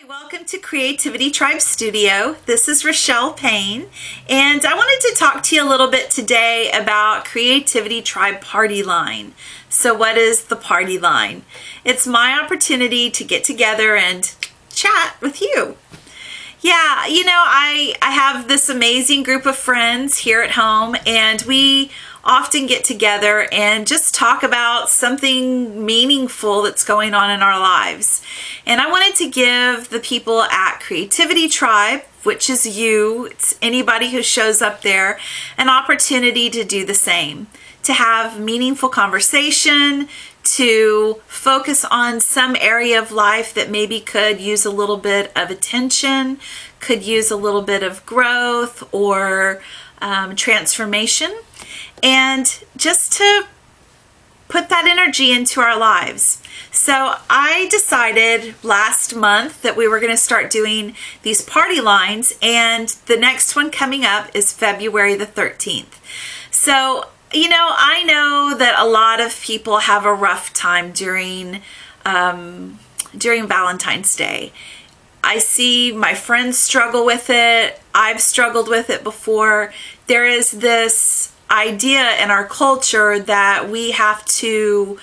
Welcome to Creativity Tribe Studio. This is Rochelle Payne, and I wanted to talk to you a little bit today about Creativity Tribe Party Line. So what is the party line? It's my opportunity to get together and chat with you. Yeah, I have this amazing group of friends here at home, and we often get together and just talk about something meaningful that's going on in our lives. And I wanted to give the people at Creativity Tribe, which is you, it's anybody who shows up there, an opportunity to do the same, to have meaningful conversation, to focus on some area of life that maybe could use a little bit of attention, could use a little bit of growth or transformation, and just to put that energy into our lives. So I decided last month that we were going to start doing these party lines, and the next one coming up is February the 13th. So I know that a lot of people have a rough time during Valentine's Day. I see my friends struggle with it. I've struggled with it before. There is this idea in our culture that we have to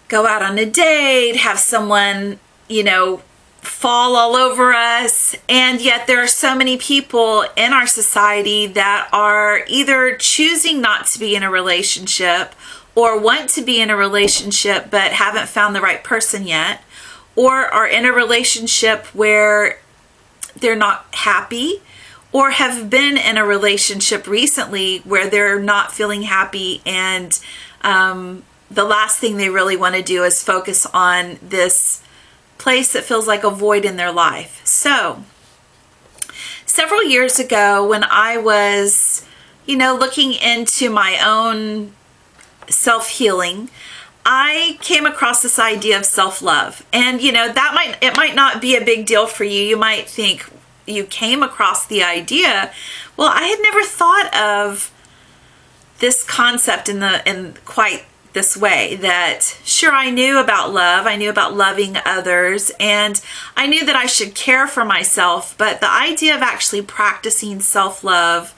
go out on a date, have someone, fall all over us, and yet there are so many people in our society that are either choosing not to be in a relationship or want to be in a relationship but haven't found the right person yet, or are in a relationship where they're not happy, or have been in a relationship recently where they're not feeling happy, and the last thing they really want to do is focus on this place that feels like a void in their life. So several years ago, when I was looking into my own self-healing, I came across this idea of self-love. And it might not be a big deal for you. You might think you came across the idea. Well, I had never thought of this concept in quite this way. That sure, I knew about love, I knew about loving others, and I knew that I should care for myself, but the idea of actually practicing self-love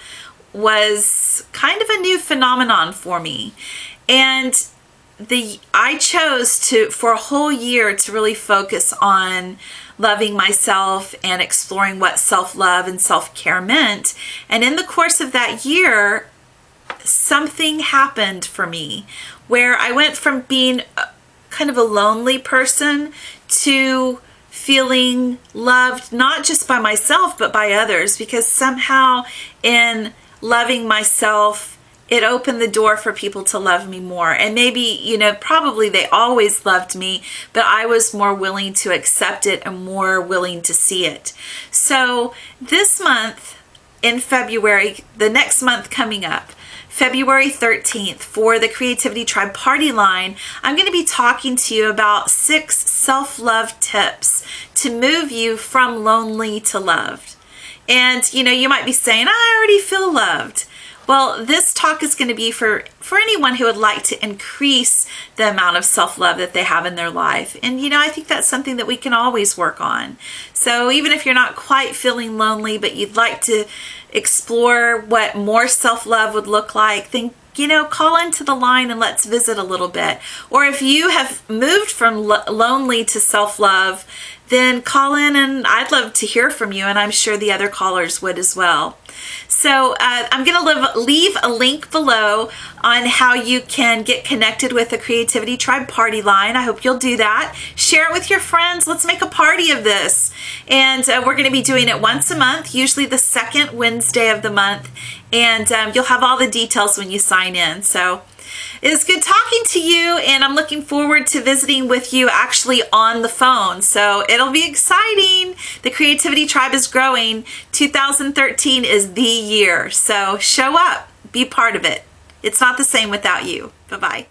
was kind of a new phenomenon for me. And I chose for a whole year to really focus on loving myself and exploring what self-love and self-care meant. And in the course of that year, something happened for me where I went from being kind of a lonely person to feeling loved, not just by myself, but by others, because somehow in loving myself, it opened the door for people to love me more. And maybe, probably they always loved me, but I was more willing to accept it and more willing to see it. So this month in February, the next month coming up, February 13th, for the Creativity Tribe Party Line, I'm going to be talking to you about 6 self-love tips to move you from lonely to loved. And, you might be saying, I already feel loved. Well, this talk is going to be for anyone who would like to increase the amount of self-love that they have in their life. And, I think that's something that we can always work on. So even if you're not quite feeling lonely, but you'd like to explore what more self-love would look like, then call into the line and let's visit a little bit. Or if you have moved from lonely to self-love, then call in, and I'd love to hear from you, and I'm sure the other callers would as well. So I'm going to leave a link below on how you can get connected with the Creativity Tribe Party Line. I hope you'll do that. Share it with your friends. Let's make a party of this. And we're going to be doing it once a month, usually the second Wednesday of the month. And you'll have all the details when you sign in. So it's good talking to you, and I'm looking forward to visiting with you actually on the phone. So it'll be exciting. The Creativity Tribe is growing. 2013 is the year. So show up. Be part of it. It's not the same without you. Bye-bye.